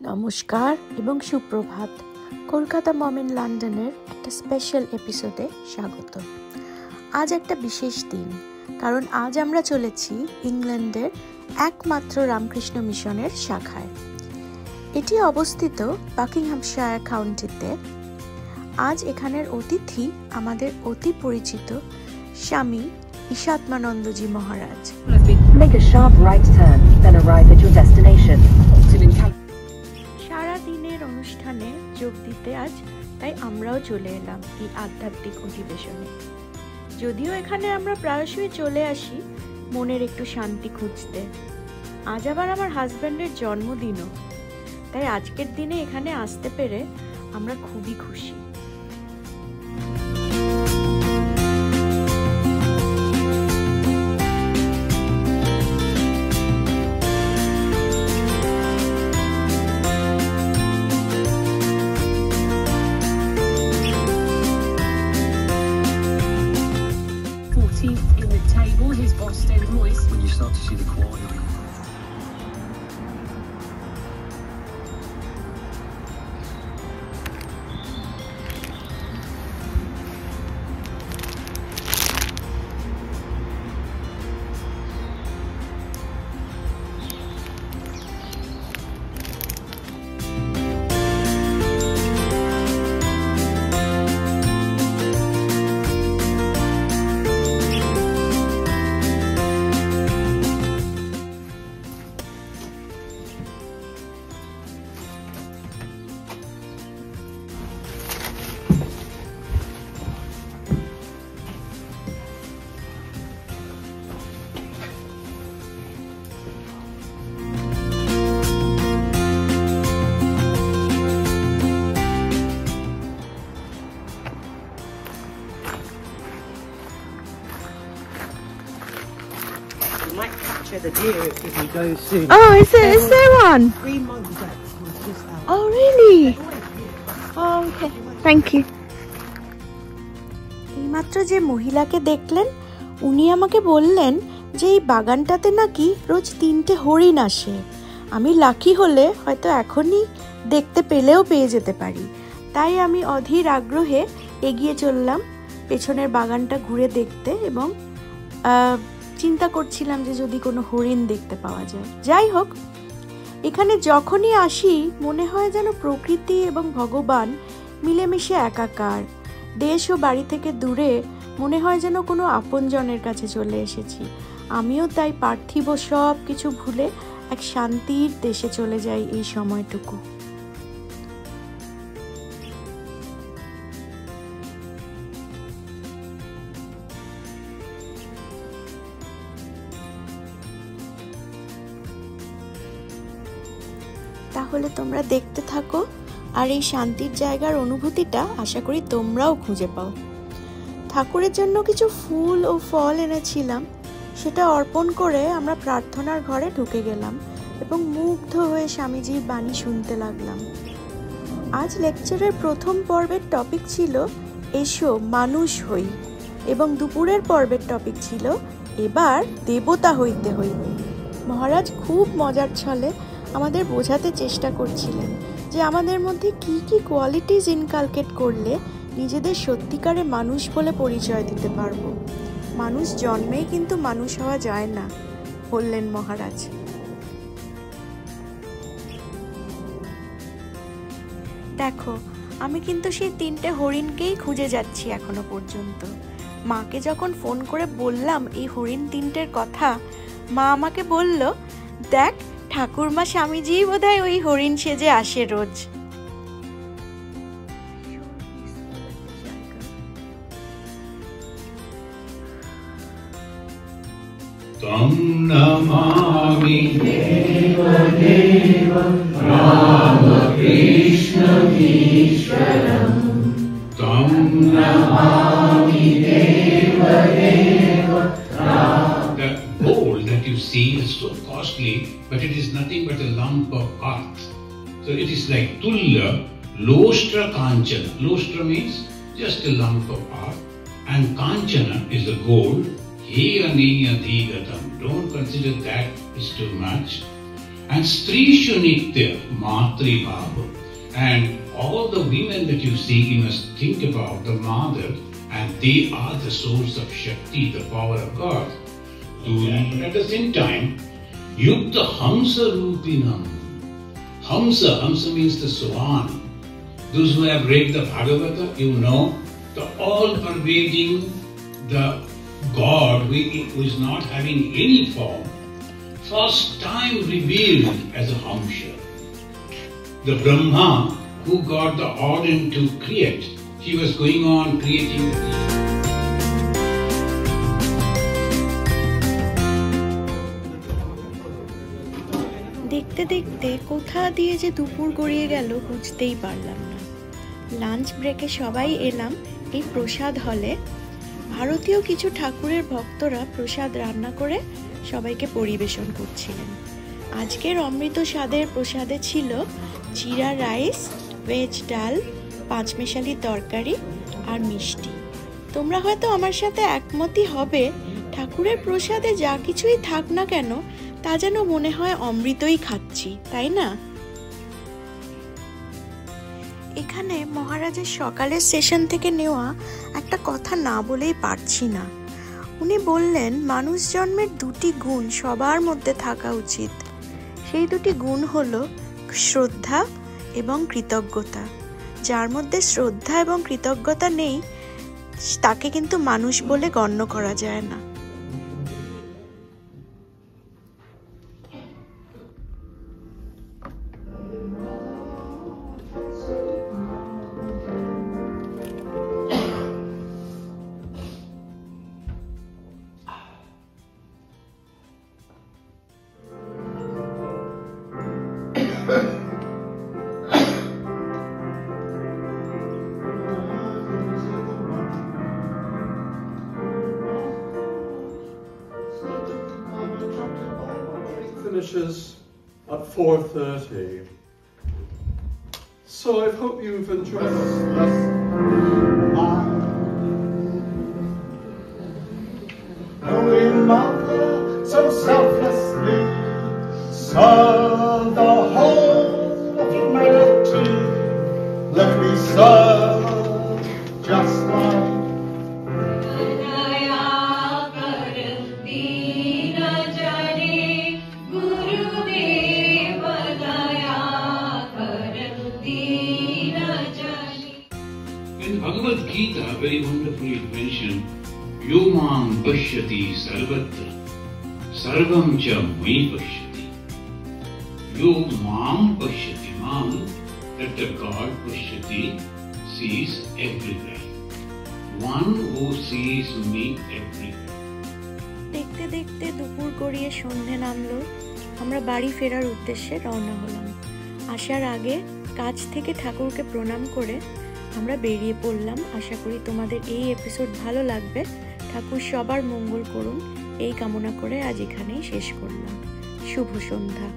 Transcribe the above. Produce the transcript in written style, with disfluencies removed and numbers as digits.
নমস্কার এবং সুপ্রভাত। কলকাতা মম ইন লন্ডনের একটা স্পেশাল এপিসোডে স্বাগত। আজ একটা বিশেষ দিন, কারণ আজ আমরা চলেছি ইংল্যান্ডের একমাত্র রামকৃষ্ণ মিশনের শাখায়। এটি অবস্থিত বাকিংহামশায়ার কাউন্টিতে। আজ এখানের অতিথি আমাদের অতি পরিচিত স্বামী ঈশাত্মানন্দজি মহারাজ। Make a sharp right turn, then arrive at your destination. সারা দিনের অনুষ্ঠানে যোগ দিতে আজ তাই আমরাও চলে এলাম এই আধ্যাত্মিক অধিবেশনে। যদিও এখানে আমরা প্রায়শই চলে আসি মনের একটু শান্তি খুঁজতে। আজ আবার আমার হাজব্যান্ডের জন্মদিনও, তাই আজকের দিনে এখানে আসতে পেরে আমরা খুবই খুশি। In the table, his Boston voice. When you start to see the quality. Might capture the deer if you go soon. Oh, is there one? 3 months ago was just out. Oh, really? Oh, okay. Thank you. এইমাত্র যে মহিলাকে দেখলেন, উনি আমাকে বললেন যে এই বাগানটাতে নাকি রোজ 3টে হরিণ আসে। আমি লাকি হলে হয়তো এখনই দেখতে পেলেও পেয়ে যেতে পারি। তাই আমি অধীর আগ্রহে এগিয়ে চললাম পেছনের বাগানটা ঘুরে দেখতে এবং চিন্তা করছিলাম যে যদি কোনো হরিণ দেখতে পাওয়া যায়। যাই হোক, এখানে যখনই আসি মনে হয় যেন প্রকৃতি এবং ভগবান মিলেমিশে একাকার। দেশ ও বাড়ি থেকে দূরে মনে হয় যেন কোনো আপনজনের কাছে চলে এসেছি। আমিও তাই পার্থিব সব কিছু ভুলে এক শান্তির দেশে চলে যাই এই সময়টুকু। তাহলে তোমরা দেখতে থাকো, আর এই শান্তির জায়গার অনুভূতিটা আশা করি তোমরাও খুঁজে পাও। ঠাকুরের জন্য কিছু ফুল ও ফল এনেছিলাম, সেটা অর্পণ করে আমরা প্রার্থনার ঘরে ঢুকে গেলাম এবং মুগ্ধ হয়ে স্বামীজির বাণী শুনতে লাগলাম। আজ লেকচারের প্রথম পর্বের টপিক ছিল এসো মানুষ হই, এবং দুপুরের পর্বের টপিক ছিল এবার দেবতা হইতে হইবে। মহারাজ খুব মজার ছলে আমাদের বোঝাতে চেষ্টা করছিলেন যে আমাদের মধ্যে কি কি কোয়ালিটিজ ইনকালকেট করলে নিজেদের সত্যিকারে মানুষ বলে পরিচয় দিতে পারবো। মানুষ জন্মেই কিন্তু মানুষ হওয়া যায় না, বললেন মহারাজ। দেখো, আমি কিন্তু সেই 3টে হরিণকেই খুঁজে যাচ্ছি এখনো পর্যন্ত। মাকে যখন ফোন করে বললাম এই হরিণ 3টের কথা, মা আমাকে বলল, দেখ ঠাকুরমা স্বামীজি বোধহয় ওই হরিণ সেজে আসে রোজ। তং নমামি দেব দেব রামকৃষ্ণ ঈশ্বরম। তং নমামি দেব দেব Ram. The gold that you see is so costly, but it is nothing but a lump of earth. So it is like Tulla Lostra Kanchana. Lostra means just a lump of earth, and Kanchana is the gold. Don't consider that is too much. And Strishu Nitya Matri Bhava. And all the women that you see, you must think about the mother, and they are the source of Shakti, the power of God. And at the same time, Yukta Hamsa Rupinam. Hamsa means the swan. Those who have read the Bhagavata, you know, the all-pervading, the God who is not having any form, first time revealed as a Hamsa. The Brahma who got the order to create, he was going on creating the দেখতে দেখতে কোথা দিয়ে যে দুপুর গড়িয়ে গেল বুঝতেই পারলাম না। লাঞ্চ ব্রেকে সবাই এলাম এই প্রসাদ হলে। ভারতীয় কিছু ঠাকুরের ভক্তরা প্রসাদ রান্না করে সবাইকে পরিবেশন করছিলেন। আজকের অমৃত স্বাদের প্রসাদে ছিল জিরা রাইস, ভেজ ডাল, পাঁচমেশালি তরকারি আর মিষ্টি। তোমরা হয়তো আমার সাথে একমতই হবে, ঠাকুরের প্রসাদে যা কিছুই থাক না কেন তা যেন মনে হয় অমৃতই খাচ্ছি, তাই না? এখানে মহারাজের সকালের সেশন থেকে নেওয়া একটা কথা না বলেই পারছি না। উনি বললেন মানুষ জন্মের দুটি গুণ সবার মধ্যে থাকা উচিত। সেই দুটি গুণ হলো শ্রদ্ধা এবং কৃতজ্ঞতা। যার মধ্যে শ্রদ্ধা এবং কৃতজ্ঞতা নেই তাকে কিন্তু মানুষ বলে গণ্য করা যায় না। Finishes at 4:30. So I hope you've enjoyed this lesson. Holy Mother, so selflessly serve the whole of humanity. Let me serve just like In Bhagavad Gita, very wonderfully mentioned, Yomam Pashyati Sarvatra, Sarvam Cha Mai Pashyati. Yomam Pashyati, Mam, that the God Pashyati sees everywhere. One who sees me everywhere. দেখতে দেখতে দুপুর গড়িয়ে সন্ধে নামলো। আমরা বাড়ি ফেরার উদ্দেশ্যে রওনা হলাম। আসার আগে কাছ থেকে ঠাকুরকে প্রণাম করে আমরা বেরিয়ে পড়লাম। আশা করি তোমাদের এই এপিসোড ভালো লাগবে। ঠাকুর সবার মঙ্গল করুন এই কামনা করে আজ এখানেই শেষ করলাম। শুভ সন্ধ্যা।